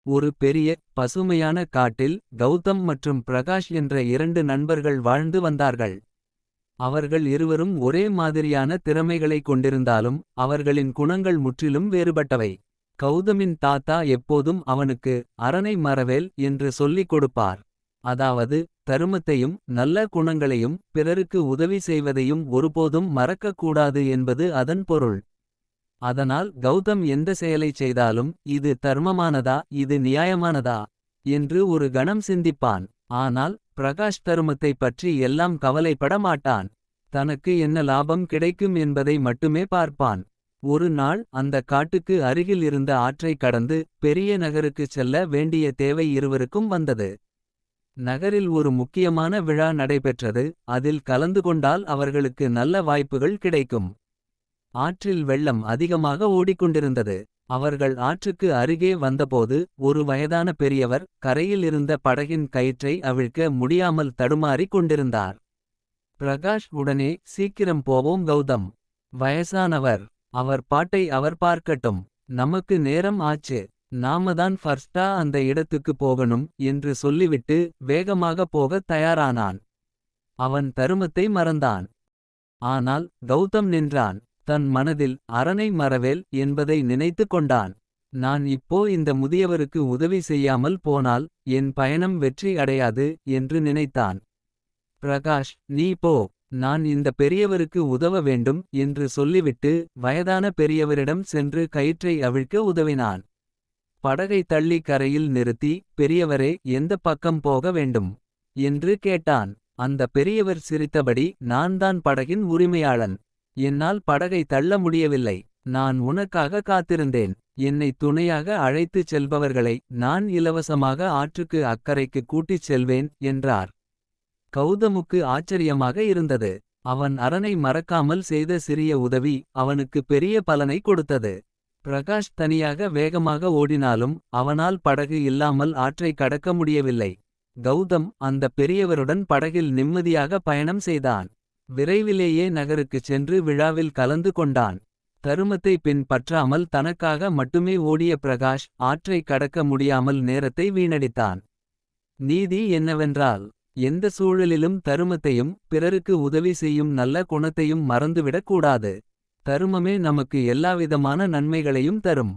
ஒரு பெரிய பசுமையான காட்டில் கௌதம் மற்றும் பிரகாஷ் என்ற இரண்டு நண்பர்கள் வாழ்ந்து வந்தார்கள். அவர்கள் இருவரும் ஒரே மாதிரியான திறமைகளை கொண்டிருந்தாலும் அவர்களின் குணங்கள் முற்றிலும் வேறுபட்டவை. கௌதமின் தாத்தா எப்போதும் அவனுக்கு அரணை மரவேல் என்று சொல்லிக் கொடுப்பார். அதாவது தருமத்தையும் நல்ல குணங்களையும் பிறருக்கு உதவி செய்வதையும் ஒருபோதும் மறக்கக்கூடாது என்பது அதன் பொருள். அதனால் கௌதம் எந்த செயலைச் செய்தாலும் இது தர்மமானதா இது நியாயமானதா என்று ஒரு கணம் சிந்திப்பான். ஆனால் பிரகாஷ் தருமத்தைப் பற்றி எல்லாம் கவலைப்பட மாட்டான். தனக்கு என்ன லாபம் கிடைக்கும் என்பதை மட்டுமே பார்ப்பான். ஒரு நாள் அந்த காட்டுக்கு அருகில் இருந்த ஆற்றைக் கடந்து பெரிய நகருக்குச் செல்ல வேண்டிய தேவை இருவருக்கும் வந்தது. நகரில் ஒரு முக்கியமான விழா நடைபெற்றது. அதில் கலந்து கொண்டால் அவர்களுக்கு நல்ல வாய்ப்புகள் கிடைக்கும். ஆற்றில் வெள்ளம் அதிகமாக ஓடிக்கொண்டிருந்தது. அவர்கள் ஆற்றுக்கு அருகே வந்தபோது ஒரு வயதான பெரியவர் கரையில் இருந்த படகின் கயிற்றை அவிழ்க்க முடியாமல் தடுமாறிக் கொண்டிருந்தார். பிரகாஷ் உடனே சீக்கிரம் போவோம் கௌதம். வயசானவர். அவர் பாட்டை அவர் பார்க்கட்டும். நமக்கு நேரம் ஆச்சு. நாமதான் ஃபர்ஸ்டா அந்த இடத்துக்கு போகணும் என்று சொல்லிவிட்டு வேகமாக போகத் தயாரானான். அவன் தருமத்தை மறந்தான். ஆனால் கௌதம் நின்றான். தன் மனதில் அரணை மரவேல் என்பதை நினைத்து கொண்டான். நான் இப்போ இந்த முதியவருக்கு உதவி செய்யாமல் போனால் என் பயணம் வெற்றி அடையாது என்று நினைத்தான். பிரகாஷ் நீ போ. நான் இந்த பெரியவருக்கு உதவ வேண்டும் என்று சொல்லிவிட்டு வயதான பெரியவரிடம் சென்று கயிற்றை அவிழ்க்க உதவினான். படகை தள்ளி கரையில் நிறுத்தி பெரியவரே எந்த பக்கம் போக வேண்டும் என்று கேட்டான். அந்த பெரியவர் சிரித்தபடி நான் தான் படகின் உரிமையாளன். என்னால் படகை தள்ள முடியவில்லை. நான் உனக்காக காத்திருந்தேன். என்னை துணையாக அழைத்துச் செல்பவர்களை நான் இலவசமாக ஆற்றுக்கு அக்கரைக்கு கூட்டிச் செல்வேன் என்றார். கௌதமுக்கு ஆச்சரியமாக இருந்தது. அவன் அரணை மறக்காமல் செய்த சிறிய உதவி அவனுக்கு பெரிய பலனை கொடுத்தது. பிரகாஷ் தனியாக வேகமாக ஓடினாலும் அவனால் படகு இல்லாமல் ஆற்றை கடக்க முடியவில்லை. கௌதம் அந்த பெரியவருடன் படகில் நிம்மதியாக பயணம் செய்தான். விரைவிலேயே நகருக்குச் சென்று விழாவில் கலந்து கொண்டான். தருமத்தை பின் பற்றாமல் தனக்காக மட்டுமே ஓடிய பிரகாஷ் ஆற்றை கடக்க முடியாமல் நேரத்தை வீணடித்தான். நீதி என்னவென்றால் எந்த சூழலிலும் தருமத்தையும் பிறருக்கு உதவி செய்யும் நல்ல குணத்தையும் மறந்துவிடக் கூடாது. தருமமே நமக்கு எல்லாவிதமான நன்மைகளையும் தரும்.